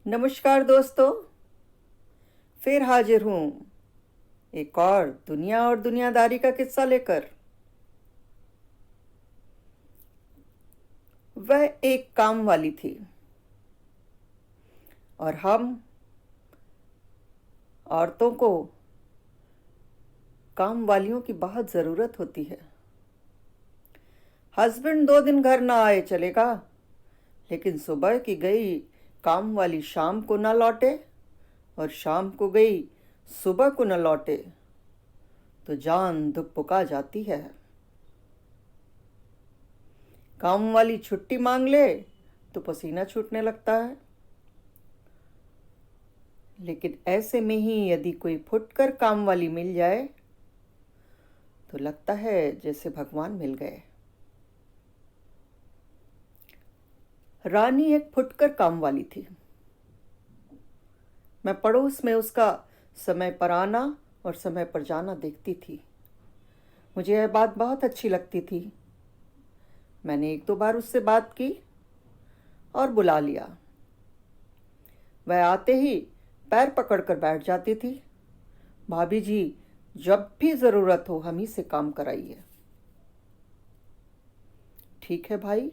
नमस्कार दोस्तों। फिर हाजिर हूँ एक और दुनिया और दुनियादारी का किस्सा लेकर। वह एक काम वाली थी और हम औरतों को काम वालियों की बहुत ज़रूरत होती है। हस्बैंड 2 दिन घर ना आए चलेगा, लेकिन सुबह की गई काम वाली शाम को ना लौटे और शाम को गई सुबह को न लौटे तो जान दुक्पुका जाती है। काम वाली छुट्टी मांग ले तो पसीना छूटने लगता है, लेकिन ऐसे में ही यदि कोई फुटकर काम वाली मिल जाए तो लगता है जैसे भगवान मिल गए। रानी एक फुटकर काम वाली थी। मैं पड़ोस में उसका समय पर आना और समय पर जाना देखती थी। मुझे यह बात बहुत अच्छी लगती थी। मैंने 1-2 बार उससे बात की और बुला लिया। वह आते ही पैर पकड़कर बैठ जाती थी। भाभी जी, जब भी ज़रूरत हो हम ही से काम कराइए। ठीक है भाई,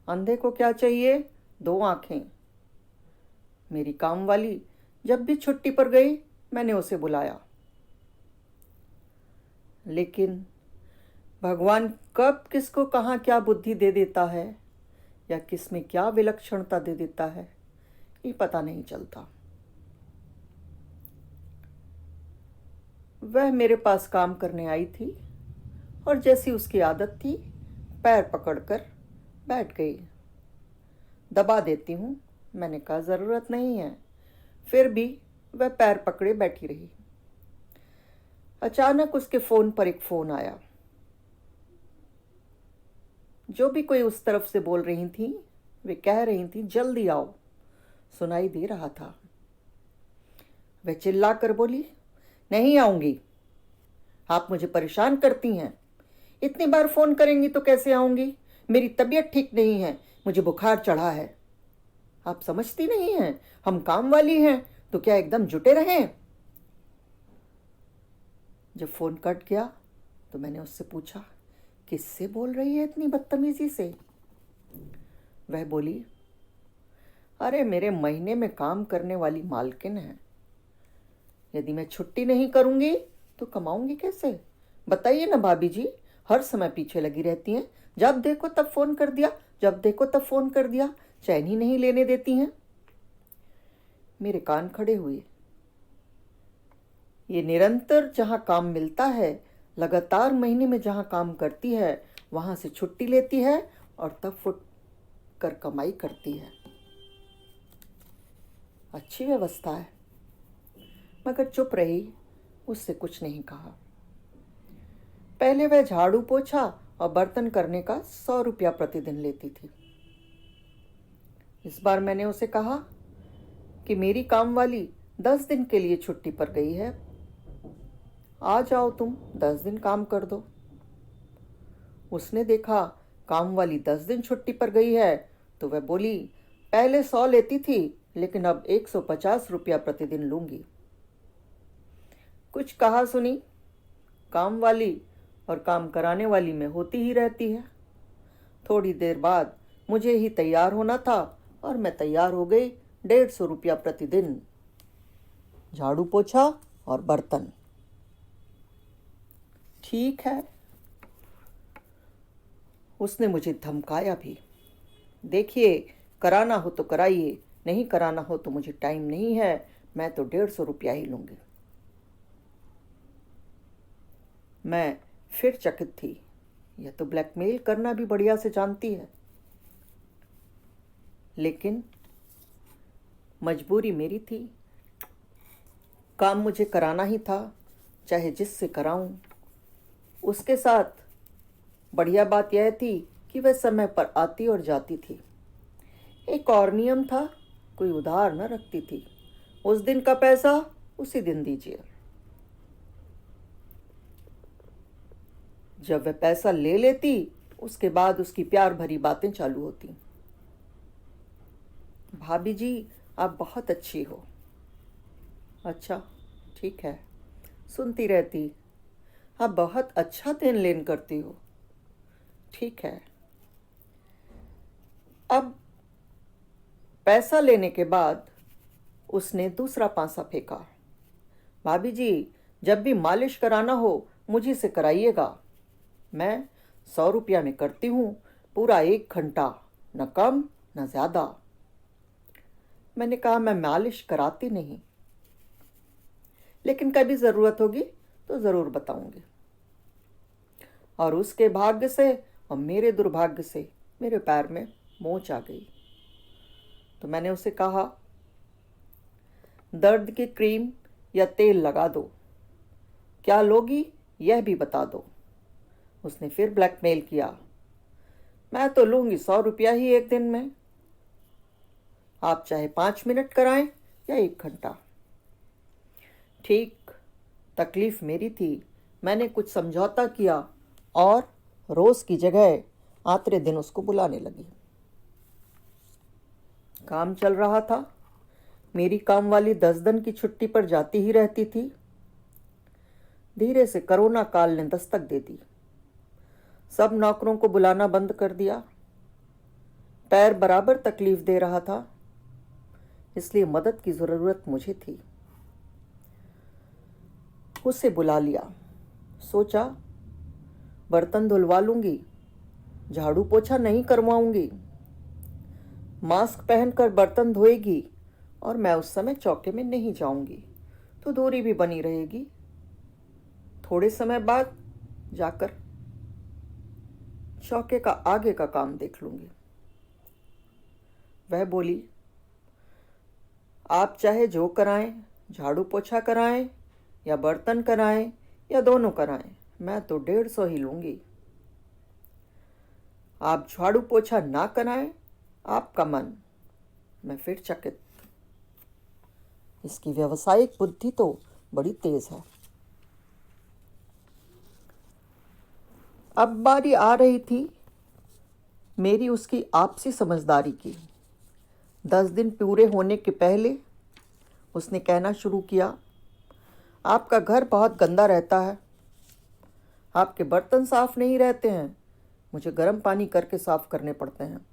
अंधे को क्या चाहिए, 2 आंखें। मेरी काम वाली जब भी छुट्टी पर गई मैंने उसे बुलाया, लेकिन भगवान कब किसको कहाँ क्या बुद्धि दे देता है या किस में क्या विलक्षणता दे देता है, ये पता नहीं चलता। वह मेरे पास काम करने आई थी और जैसी उसकी आदत थी पैर पकड़कर बैठ गई। दबा देती हूँ, मैंने कहा ज़रूरत नहीं है, फिर भी वह पैर पकड़े बैठी रही। अचानक उसके फ़ोन पर एक फ़ोन आया। जो भी कोई उस तरफ से बोल रही थी वे कह रही थी जल्दी आओ, सुनाई दे रहा था। वह चिल्ला कर बोली, नहीं आऊंगी, आप मुझे परेशान करती हैं। इतनी बार फ़ोन करेंगी तो कैसे आऊंगी, मेरी तबीयत ठीक नहीं है, मुझे बुखार चढ़ा है। आप समझती नहीं हैं, हम काम वाली हैं तो क्या एकदम जुटे रहें। जब फ़ोन कट गया तो मैंने उससे पूछा, किससे बोल रही है इतनी बदतमीजी से। वह बोली, अरे मेरे महीने में काम करने वाली मालकिन है, यदि मैं छुट्टी नहीं करूंगी तो कमाऊंगी कैसे। बताइए ना भाभी जी, हर समय पीछे लगी रहती हैं, जब देखो तब फ़ोन कर दिया, जब देखो तब फ़ोन कर दिया, चैन ही नहीं लेने देती हैं। मेरे कान खड़े हुए। ये निरंतर जहाँ काम मिलता है, लगातार महीने में जहाँ काम करती है वहाँ से छुट्टी लेती है और तब फुट कर कमाई करती है। अच्छी व्यवस्था है। मगर चुप रही, उससे कुछ नहीं कहा। पहले वह झाड़ू पोछा और बर्तन करने का 100 रुपया प्रतिदिन लेती थी। इस बार मैंने उसे कहा कि मेरी काम वाली 10 दिन के लिए छुट्टी पर गई है, आ जाओ तुम 10 दिन काम कर दो। उसने देखा काम वाली 10 दिन छुट्टी पर गई है तो वह बोली, पहले 100 लेती थी लेकिन अब 150 रुपया प्रतिदिन लूंगी। कुछ कहा सुनी, काम वाली और काम कराने वाली में होती ही रहती है। थोड़ी देर बाद मुझे ही तैयार होना था और मैं तैयार हो गई। 150 रुपया प्रतिदिन, झाड़ू पोछा और बर्तन। ठीक है। उसने मुझे धमकाया भी, देखिए कराना हो तो कराइए, नहीं कराना हो तो मुझे टाइम नहीं है, मैं तो 150 रुपया ही लूंगी। मैं फिर चकित थी, यह तो ब्लैकमेल करना भी बढ़िया से जानती है। लेकिन मजबूरी मेरी थी, काम मुझे कराना ही था, चाहे जिससे कराऊं। उसके साथ बढ़िया बात यह थी कि वह समय पर आती और जाती थी। एक और नियम था, कोई उधार न रखती थी। उस दिन का पैसा उसी दिन दीजिए। जब वह पैसा ले लेती उसके बाद उसकी प्यार भरी बातें चालू होती। भाभी जी, आप बहुत अच्छी हो। अच्छा, ठीक है, सुनती रहती। आप बहुत अच्छा देन लेन करती हो। ठीक है। अब पैसा लेने के बाद उसने दूसरा पासा फेंका। भाभी जी, जब भी मालिश कराना हो मुझे से कराइएगा। मैं 100 रुपया में करती हूँ, पूरा 1 घंटा, न कम न ज़्यादा। मैंने कहा मैं मालिश कराती नहीं, लेकिन कभी ज़रूरत होगी तो ज़रूर बताऊंगी। और उसके भाग्य से और मेरे दुर्भाग्य से मेरे पैर में मोच आ गई। तो मैंने उसे कहा, दर्द की क्रीम या तेल लगा दो, क्या लोगी यह भी बता दो। उसने फिर ब्लैकमेल किया, मैं तो लूँगी 100 रुपया ही एक दिन में, आप चाहे 5 मिनट कराएं या 1 घंटा। ठीक, तकलीफ मेरी थी, मैंने कुछ समझौता किया और रोज़ की जगह आतरे दिन उसको बुलाने लगी। काम चल रहा था। मेरी काम वाली 10 दिन की छुट्टी पर जाती ही रहती थी। धीरे से कोरोना काल ने दस्तक दे दी। सब नौकरों को बुलाना बंद कर दिया। पैर बराबर तकलीफ दे रहा था, इसलिए मदद की ज़रूरत मुझे थी। उसे बुला लिया। सोचा बर्तन धुलवा लूँगी, झाड़ू पोछा नहीं करवाऊँगी। मास्क पहनकर बर्तन धोएगी और मैं उस समय चौके में नहीं जाऊँगी, तो दूरी भी बनी रहेगी। थोड़े समय बाद जाकर चौके का आगे का काम देख लूँगी। वह बोली, आप चाहे जो कराएं, झाड़ू पोछा कराएं या बर्तन कराएं या दोनों कराएं, मैं तो 150 ही लूँगी। आप झाड़ू पोछा ना कराएं, आपका मन। मैं फिर चकित। इसकी व्यावसायिक बुद्धि तो बड़ी तेज है। अब बारी आ रही थी मेरी उसकी आपसी समझदारी की। 10 दिन पूरे होने के पहले उसने कहना शुरू किया, आपका घर बहुत गंदा रहता है, आपके बर्तन साफ नहीं रहते हैं, मुझे गर्म पानी करके साफ करने पड़ते हैं,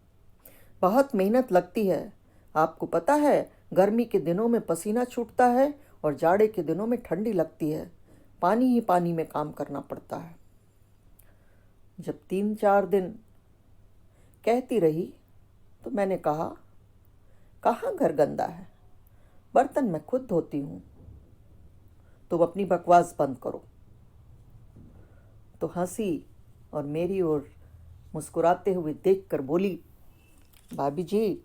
बहुत मेहनत लगती है। आपको पता है गर्मी के दिनों में पसीना छूटता है और जाड़े के दिनों में ठंडी लगती है, पानी ही पानी में काम करना पड़ता है। जब 3-4 दिन कहती रही तो मैंने कहा, कहाँ घर गंदा है, बर्तन मैं खुद धोती हूँ, तुम अपनी बकवास बंद करो। तो हंसी और मेरी ओर मुस्कुराते हुए देखकर बोली, भाभी जी,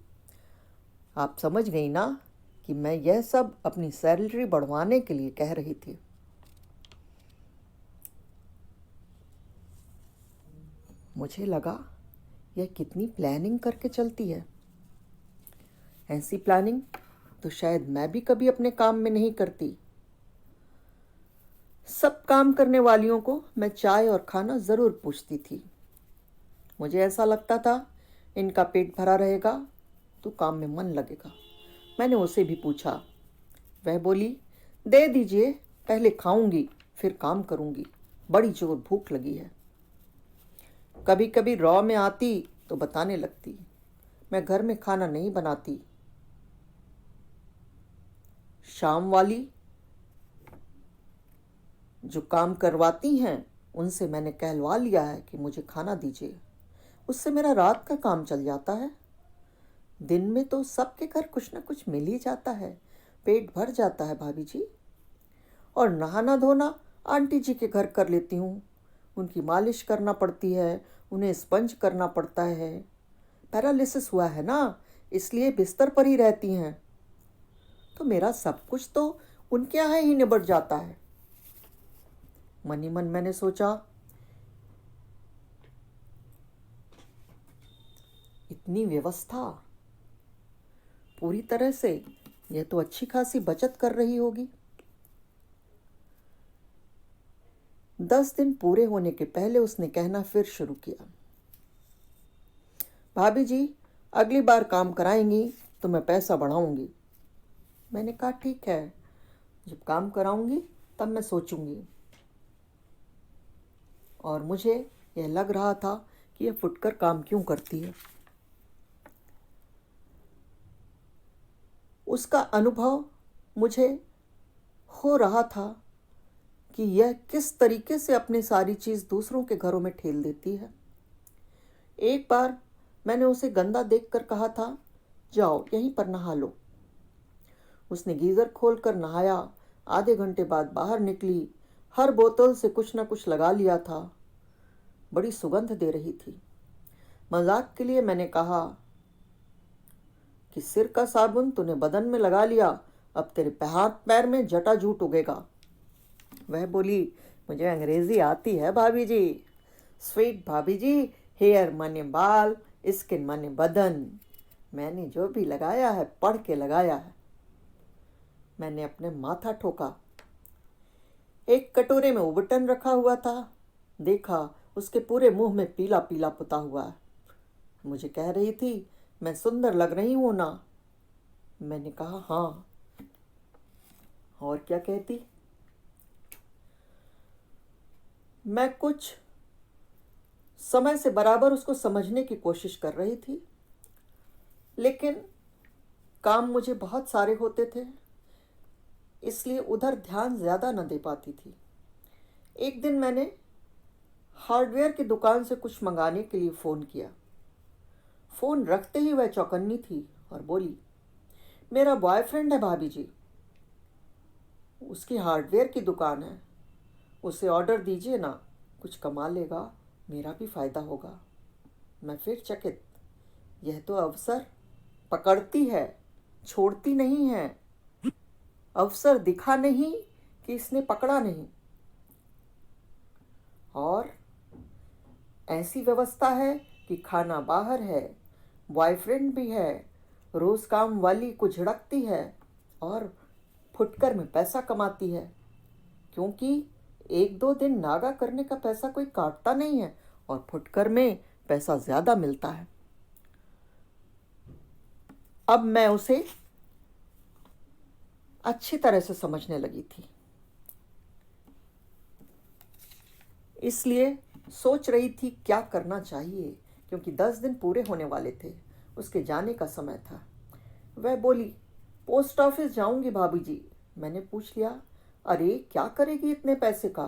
आप समझ गई ना कि मैं यह सब अपनी सैलरी बढ़वाने के लिए कह रही थी। मुझे लगा यह कितनी प्लानिंग करके चलती है। ऐसी प्लानिंग तो शायद मैं भी कभी अपने काम में नहीं करती। सब काम करने वालियों को मैं चाय और खाना ज़रूर पूछती थी। मुझे ऐसा लगता था इनका पेट भरा रहेगा तो काम में मन लगेगा। मैंने उसे भी पूछा। वह बोली, दे दीजिए, पहले खाऊंगी फिर काम करूंगी, बड़ी जोर भूख लगी है। कभी कभी रॉ में आती तो बताने लगती, मैं घर में खाना नहीं बनाती। शाम वाली जो काम करवाती हैं उनसे मैंने कहलवा लिया है कि मुझे खाना दीजिए, उससे मेरा रात का काम चल जाता है। दिन में तो सबके घर कुछ ना कुछ मिल ही जाता है, पेट भर जाता है भाभी जी। और नहाना धोना आंटी जी के घर कर लेती हूँ, उनकी मालिश करना पड़ती है, उन्हें स्पंज करना पड़ता है। पैरालिसिस हुआ है ना, इसलिए बिस्तर पर ही रहती हैं, तो मेरा सब कुछ तो उनके यहाँ ही निबट जाता है। मन ही मन मैंने सोचा, इतनी व्यवस्था, पूरी तरह से यह तो अच्छी खासी बचत कर रही होगी। 10 दिन पूरे होने के पहले उसने कहना फिर शुरू किया, भाभी जी, अगली बार काम कराएंगी तो मैं पैसा बढ़ाऊंगी, मैंने कहा ठीक है, जब काम कराऊंगी तब मैं सोचूंगी। और मुझे यह लग रहा था कि यह फुटकर काम क्यों करती है। उसका अनुभव मुझे हो रहा था कि यह किस तरीके से अपनी सारी चीज़ दूसरों के घरों में ठेल देती है। एक बार मैंने उसे गंदा देखकर कहा था, जाओ यहीं पर नहा लो। उसने गीज़र खोलकर नहाया। आधे घंटे बाद बाहर निकली। हर बोतल से कुछ न कुछ लगा लिया था। बड़ी सुगंध दे रही थी। मजाक के लिए मैंने कहा कि सिर का साबुन तूने बदन में लगा लिया, अब तेरे हाथ पैर में जटाजूट उगेगा। वह बोली, मुझे अंग्रेजी आती है भाभी जी। स्वीट भाभी जी, हेयर माने बाल, स्किन माने बदन। मैंने जो भी लगाया है पढ़ के लगाया है। मैंने अपने माथा ठोका। एक कटोरे में उबटन रखा हुआ था। देखा उसके पूरे मुंह में पीला पीला पुता हुआ है। मुझे कह रही थी, मैं सुंदर लग रही हूं ना। मैंने कहा हाँ। और क्या कहती। मैं कुछ समय से बराबर उसको समझने की कोशिश कर रही थी, लेकिन काम मुझे बहुत सारे होते थे, इसलिए उधर ध्यान ज़्यादा न दे पाती थी। एक दिन मैंने हार्डवेयर की दुकान से कुछ मंगाने के लिए फ़ोन किया। फ़ोन रखते ही वह चौकन्नी थी और बोली, मेरा बॉयफ्रेंड है भाभी जी, उसकी हार्डवेयर की दुकान है, उसे ऑर्डर दीजिए ना, कुछ कमा लेगा, मेरा भी फ़ायदा होगा। मैं फिर चकित। यह तो अवसर पकड़ती है, छोड़ती नहीं है। अवसर दिखा नहीं कि इसने पकड़ा नहीं। और ऐसी व्यवस्था है कि खाना बाहर है, बॉयफ्रेंड भी है, रोज़ काम वाली को झिड़कती है और फुटकर में पैसा कमाती है, क्योंकि एक दो दिन नागा करने का पैसा कोई काटता नहीं है और फुटकर में पैसा ज़्यादा मिलता है। अब मैं उसे अच्छी तरह से समझने लगी थी, इसलिए सोच रही थी क्या करना चाहिए, क्योंकि 10 दिन पूरे होने वाले थे, उसके जाने का समय था। वह बोली, पोस्ट ऑफिस जाऊंगी भाभी जी। मैंने पूछ लिया, अरे क्या करेगी इतने पैसे का।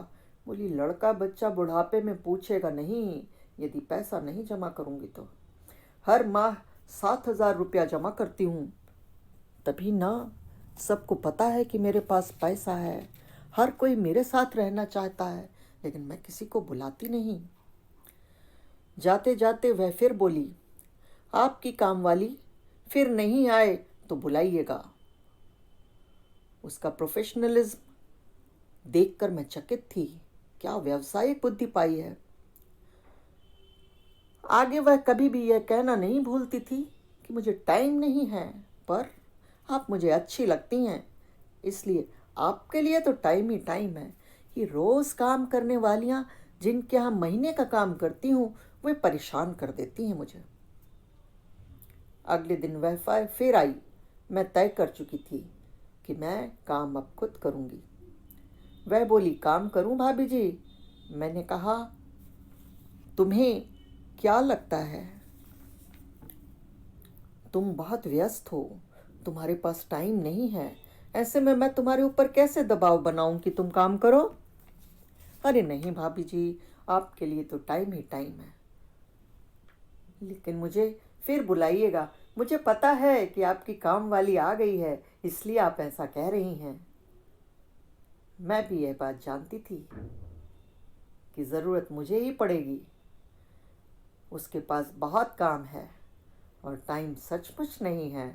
बोली, लड़का बच्चा बुढ़ापे में पूछेगा नहीं यदि पैसा नहीं जमा करूंगी तो। हर माह 7,000 रुपया जमा करती हूँ। तभी ना, सबको पता है कि मेरे पास पैसा है, हर कोई मेरे साथ रहना चाहता है, लेकिन मैं किसी को बुलाती नहीं। जाते जाते वह फिर बोली, आपकी काम वाली फिर नहीं आए तो बुलाइएगा। उसका प्रोफेशनलिज्म देखकर मैं चकित थी। क्या व्यावसायिक बुद्धि पाई है। आगे वह कभी भी यह कहना नहीं भूलती थी कि मुझे टाइम नहीं है, पर आप मुझे अच्छी लगती हैं, इसलिए आपके लिए तो टाइम ही टाइम है। ये रोज़ काम करने वालियाँ जिनके यहाँ महीने का काम करती हूँ, वे परेशान कर देती हैं मुझे। अगले दिन वह फिर आई। मैं तय कर चुकी थी कि मैं काम अब खुद करूँगी। वह बोली, काम करूँ भाभी जी। मैंने कहा, तुम्हें क्या लगता है, तुम बहुत व्यस्त हो, तुम्हारे पास टाइम नहीं है, ऐसे में मैं तुम्हारे ऊपर कैसे दबाव बनाऊं कि तुम काम करो। अरे नहीं भाभी जी, आपके लिए तो टाइम ही टाइम है, लेकिन मुझे फिर बुलाइएगा। मुझे पता है कि आपकी काम वाली आ गई है, इसलिए आप ऐसा कह रही हैं। मैं भी यह बात जानती थी कि ज़रूरत मुझे ही पड़ेगी। उसके पास बहुत काम है और टाइम सचमुच नहीं है।